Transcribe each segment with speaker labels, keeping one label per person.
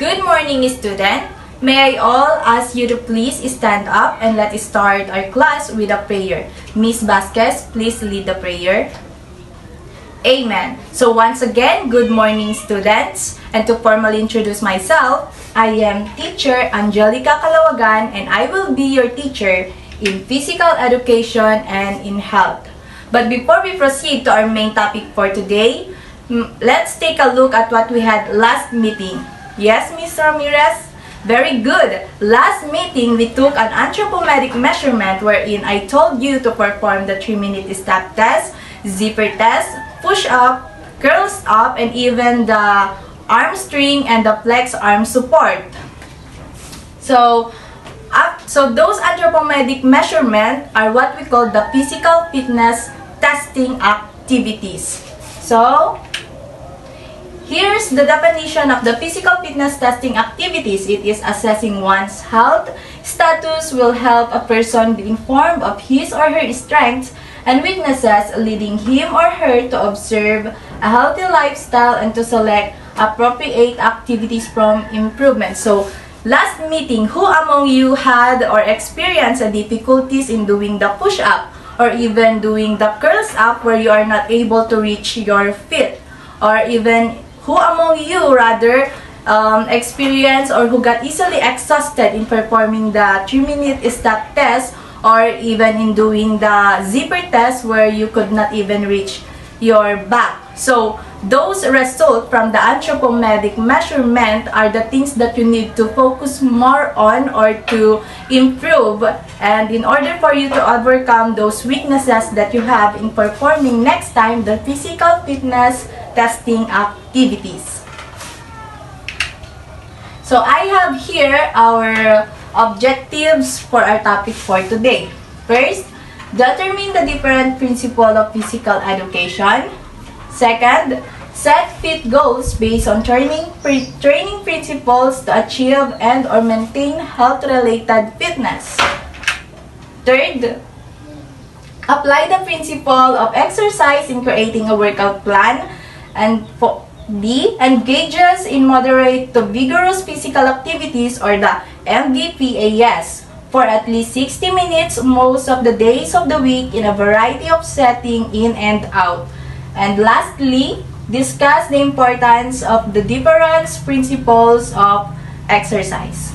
Speaker 1: Good morning, student. May I all ask you to please stand up and let's start our class with a prayer. Miss Vasquez, please lead the prayer. Amen. So once again, good morning, students. And to formally introduce myself, I am Teacher Angelica Calawagan and I will be your teacher in physical education and in health. But before we proceed to our main topic for today, let's take a look at what we had last meeting. Yes, Ms. Ramirez? Very good. Last meeting, we took an anthropometric measurement wherein I told you to perform the 3-minute step test, zipper test, push-up, curls up, and even the arm string and the flex arm support. So those anthropometric measurements are what we call the physical fitness testing activities. So, here's the definition of the physical fitness testing activities. It is assessing one's health status, will help a person be informed of his or her strengths and weaknesses, leading him or her to observe a healthy lifestyle and to select appropriate activities from improvement. So, last meeting, who among you had or experienced difficulties in doing the push-up or even doing the curls up where you are not able to reach your feet? Or even who among you rather experienced or who got easily exhausted in performing the 3-minute step test or even in doing the zipper test where you could not even reach your back? So, those results from the anthropometric measurement are the things that you need to focus more on or to improve, and in order for you to overcome those weaknesses that you have in performing next time the physical fitness testing activities. So I have here our objectives for our topic for today. First, determine the different principles of physical education. Second, set fit goals based on training principles to achieve and or maintain health-related fitness. Third, apply the principle of exercise in creating a workout plan. And D, engages in moderate to vigorous physical activities or the MVPAS for at least 60 minutes most of the days of the week in a variety of settings in and out. And lastly, discuss the importance of the different principles of exercise.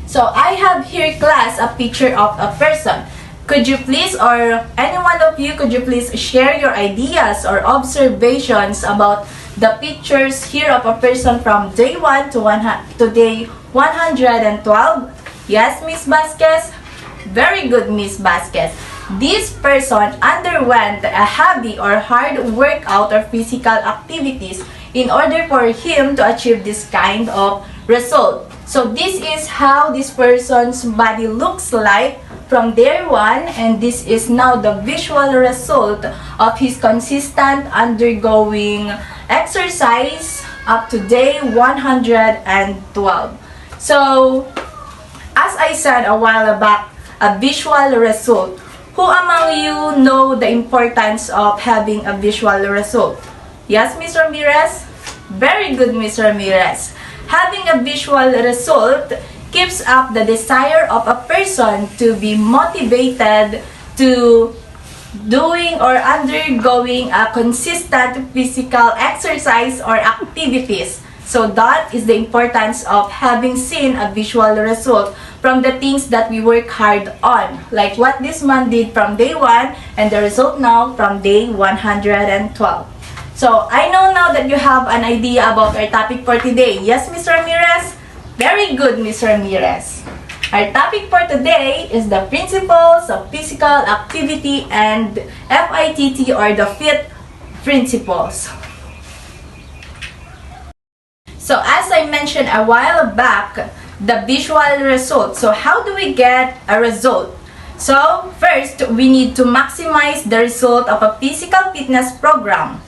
Speaker 1: So I have here, class, a picture of a person. Could you please, or any one of you, could you please share your ideas or observations about the pictures here of a person from day 1 to day 112? Yes, Miss Vasquez? Very good, Miss Vasquez. This person underwent a heavy or hard workout or physical activities in order for him to achieve this kind of result. So this is how this person's body looks like from day 1, and this is now the visual result of his consistent undergoing exercise up to day 112. So, as I said a while back, a visual result. Who among you know the importance of having a visual result? Yes, Ms. Ramirez? Very good, Ms. Ramirez. Having a visual result keeps up the desire of a person to be motivated to doing or undergoing a consistent physical exercise or activities. So that is the importance of having seen a visual result from the things that we work hard on. Like what this man did from day 1 and the result now from day 112. So I know now that you have an idea about our topic for today. Yes, Ms. Ramirez? Very good, Ms. Ramirez. Our topic for today is the principles of physical activity and FITT or the FIT principles. So as I mentioned a while back, the visual result. So how do we get a result? So first, we need to maximize the result of a physical fitness program.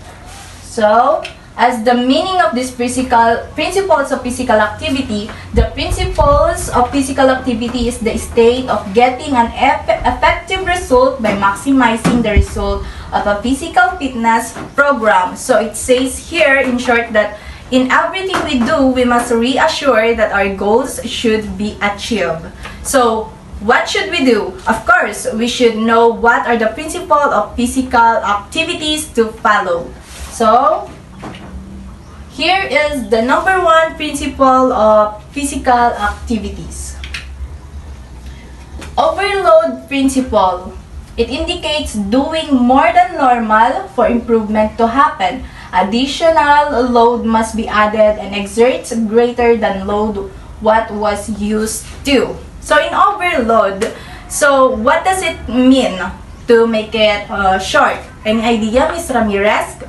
Speaker 1: So, as the meaning of this principles of physical activity, the principles of physical activity is the state of getting an effective result by maximizing the result of a physical fitness program. So it says here in short that In everything we do, we must reassure that our goals should be achieved. So, what should we do? Of course, we should know what are the principles of physical activities to follow. So, here is the number one principle of physical activities. Overload principle. It indicates doing more than normal for improvement to happen. Additional load must be added and exerts greater than load what was used to. So in overload, so what does it mean to make it short? Any idea, Ms. Ramirez?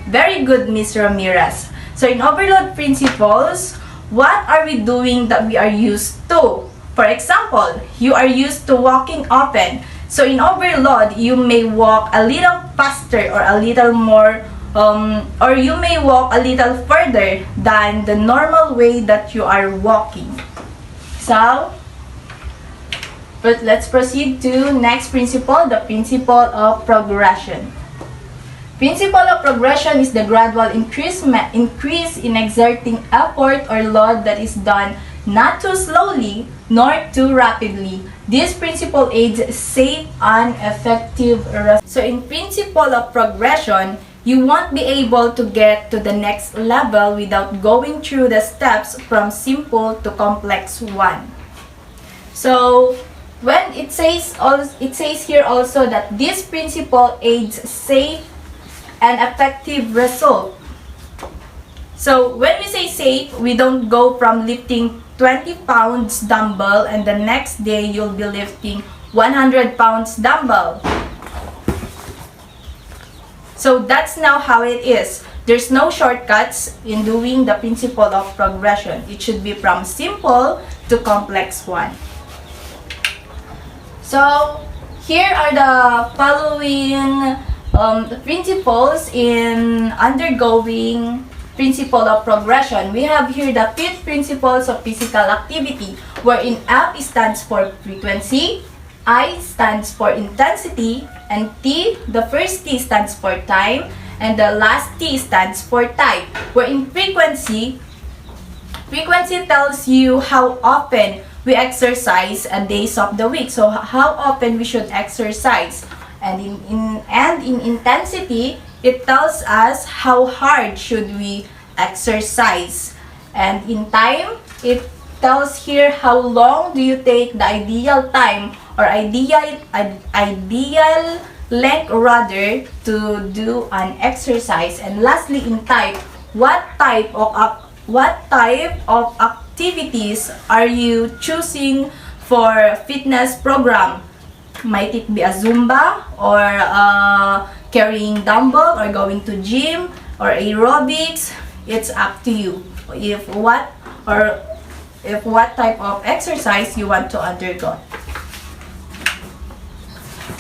Speaker 1: Very good, Ms. Ramirez. So in overload principles, what are we doing that we are used to? For example, you are used to walking often. So in overload, you may walk a little faster or a little more, or you may walk a little further than the normal way that you are walking. So, but let's proceed to next principle, the principle of progression. Principle of progression is the gradual increase in exerting effort or load that is done not too slowly nor too rapidly. This principle aids safe and effective. So in principle of progression, you won't be able to get to the next level without going through the steps from simple to complex one. So when it says here also that this principle aids safe and effective result. So when we say safe, we don't go from lifting 20 pounds dumbbell and the next day you'll be lifting 100 pounds dumbbell. So that's now how it is. There's no shortcuts in doing the principle of progression. It should be from simple to complex one. So here are the following principles in undergoing principle of progression. We have here the 5 principles of physical activity, wherein F stands for frequency, I stands for intensity, and T, the first T stands for time, and the last T stands for type. Wherein frequency tells you how often we exercise a days of the week. So how often we should exercise. And in intensity, it tells us how hard should we exercise. And in time, it tells here how long do you take the ideal time or ideal length rather to do an exercise. And lastly, in type, what type of activities are you choosing for fitness program? Might it be a Zumba or carrying dumbbell or going to gym or aerobics? It's up to you. If what type of exercise you want to undergo.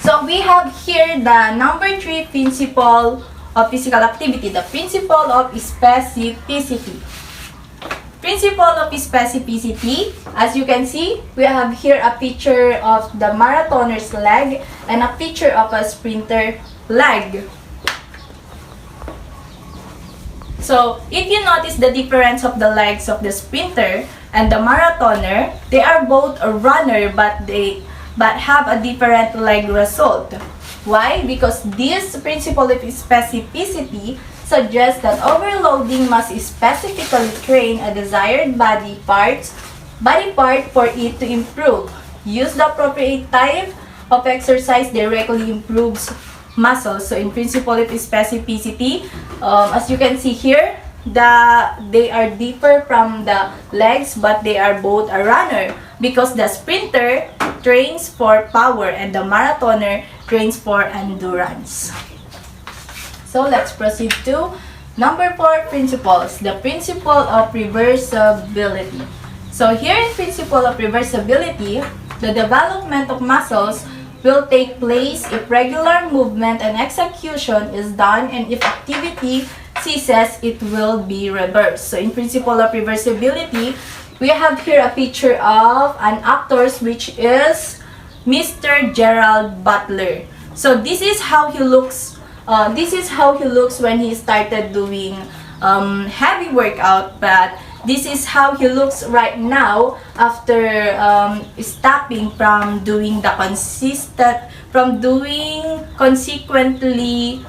Speaker 1: So we have here the number 3 principle of physical activity, the principle of specificity. Principle of specificity, as you can see, we have here a picture of the marathoner's leg and a picture of a sprinter leg. So, if you notice the difference of the legs of the sprinter and the marathoner, they are both a runner but have a different leg result. Why? Because this principle of specificity suggests that overloading must specifically train a desired body part for it to improve. Use the appropriate type of exercise directly improves muscles. So in principle of specificity, as you can see here, they are differ from the legs, but they are both a runner because the sprinter trains for power and the marathoner trains for endurance. So let's proceed to number 4 principles, the principle of reversibility. So here in principle of reversibility, the development of muscles will take place if regular movement and execution is done, and if activity ceases, it will be reversed. So in principle of reversibility, we have here a picture of an actor, which is Mr. Gerald Butler. So this is how he looks. When he started doing heavy workout, but this is how he looks right now after stopping from doing consequently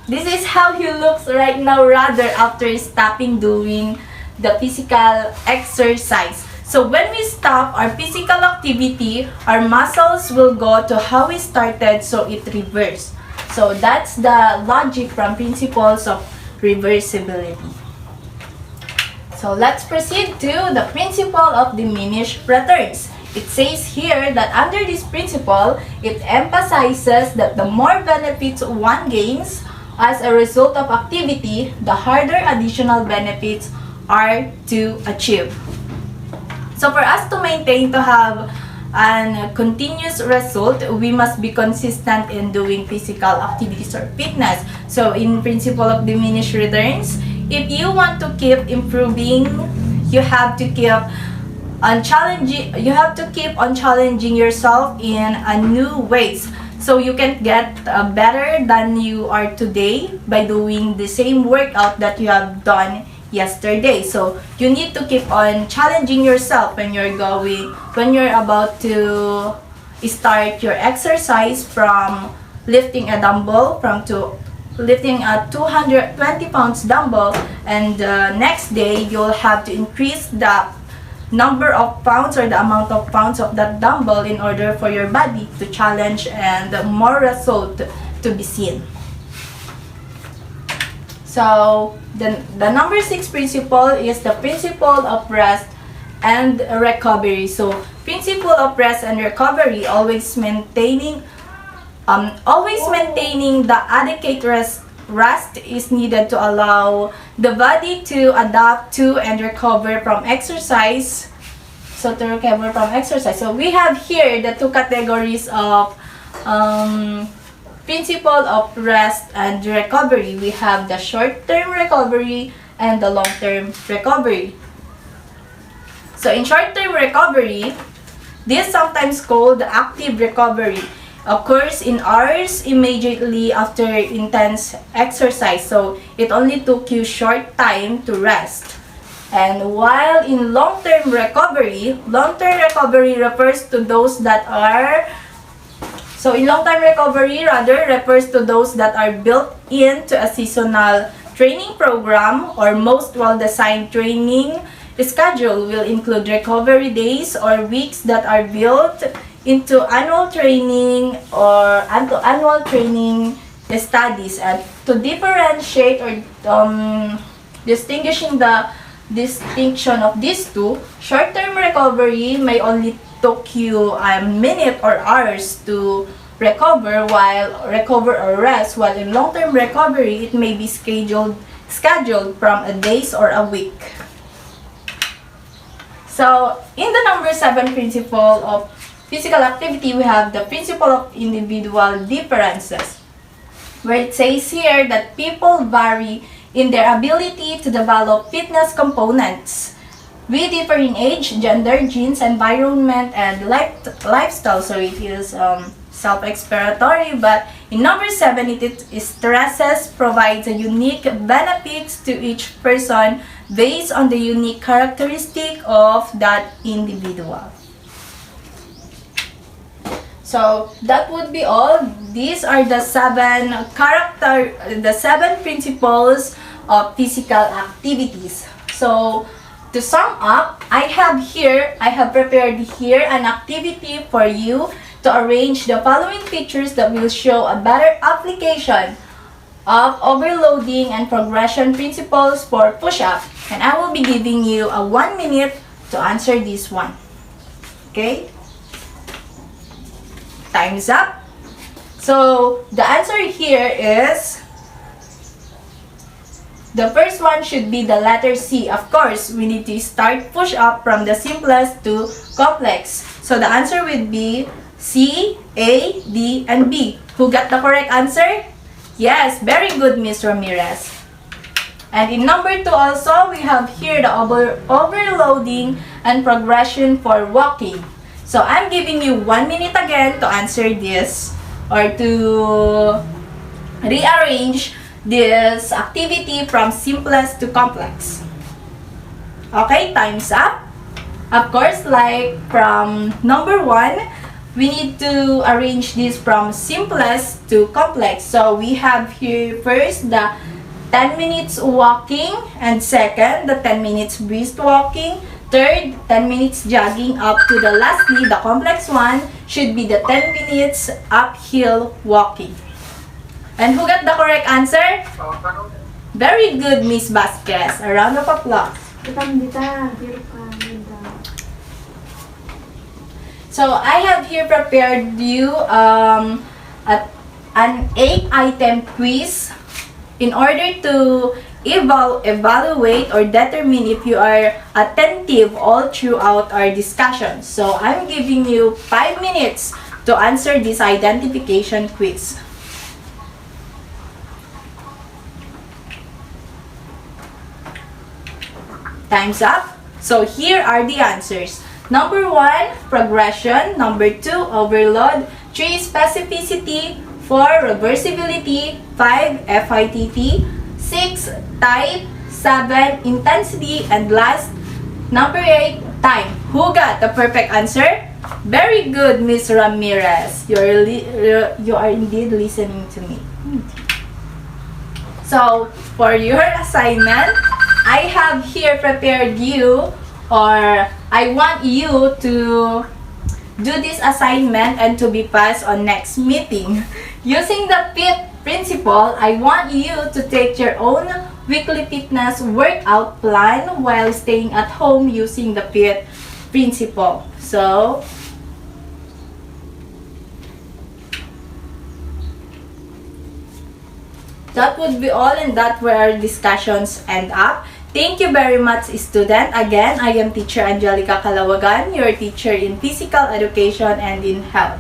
Speaker 1: this is how he looks right now rather after stopping doing the physical exercise. So when we stop our physical activity, our muscles will go to how we started, so it reverse. So that's the logic from principles of reversibility. So let's proceed to the principle of diminished returns. It says here that under this principle, it emphasizes that the more benefits one gains as a result of activity, the harder additional benefits are to achieve. So for us to maintain to have a continuous result, we must be consistent in doing physical activities or fitness. So in principle of diminished returns, if you want to keep improving, you have to keep on challenging yourself in a new ways. So you can get better than you are today by doing the same workout that you have done yesterday. So you need to keep on challenging yourself when you're about to start your exercise, from lifting a dumbbell lifting a 220 pounds dumbbell, and next day you'll have to increase the number of pounds or the amount of pounds of that dumbbell in order for your body to challenge and more result to be seen. So the number 6 principle is the principle of rest and recovery. So principle of rest and recovery, always maintaining the adequate rest is needed to allow the body to adapt to and recover from exercise. So we have here the two categories of principle of rest and recovery. We have the short-term recovery and the long-term recovery. So in short-term recovery, this is sometimes called active recovery, occurs in hours immediately after intense exercise. So it only took you short time to rest. And while in long-term recovery refers to those that are refers to those that are built into a seasonal training program, or most well-designed training schedule will include recovery days or weeks that are built into annual training studies. And to differentiate or distinction of these two, short-term recovery may only took you a minute or hours to recover or rest, while in long-term recovery it may be scheduled from a days or a week. So in the number 7 principle of physical activity, we have the principle of individual differences, where it says here that people vary in their ability to develop fitness components. We differ in age, gender, genes, environment, and lifestyle. So it is self-explanatory, but in number 7, it stresses provides a unique benefits to each person based on the unique characteristic of that individual. So that would be all. These are the 7 principles of physical activities. So to sum up, I have prepared here an activity for you to arrange the following features that will show a better application of overloading and progression principles for push-up. And I will be giving you a 1 minute to answer this one. Okay? Time's up. So the answer here is, the first one should be the letter C. Of course, we need to start push-up from the simplest to complex. So the answer would be C, A, D, and B. Who got the correct answer? Yes, very good, Miss Ramirez. And in number 2 also, we have here the overloading and progression for walking. So I'm giving you 1 minute again to answer this, or to rearrange this activity from simplest to complex. Okay, time's up. Of course, like from number 1, we need to arrange this from simplest to complex. So we have here first the 10 minutes walking, and second, the 10 minutes brisk walking. Third, 10 minutes jogging up to the lastly, the complex one should be the 10 minutes uphill walking. And who got the correct answer? Very good, Miss Vasquez. A round of applause. So I have here prepared you an 8-item quiz in order to evaluate or determine if you are attentive all throughout our discussion. So I'm giving you 5 minutes to answer this identification quiz. Time's up. So here are the answers. Number 1, progression. Number 2, overload. 3, specificity. 4, reversibility. 5, FITT. 6, type. 7, intensity. And last, number 8, time. Who got the perfect answer? Very good, Miss Ramirez. You are indeed listening to me. So, for your assignment, I have here prepared you, or I want you to do this assignment and to be passed on next meeting. Using the FIT principle, I want you to take your own weekly fitness workout plan while staying at home using the FIT principle. So, that would be all, and that where our discussions end up. Thank you very much, student. Again, I am Teacher Angelica Calawagan, your teacher in physical education and in health.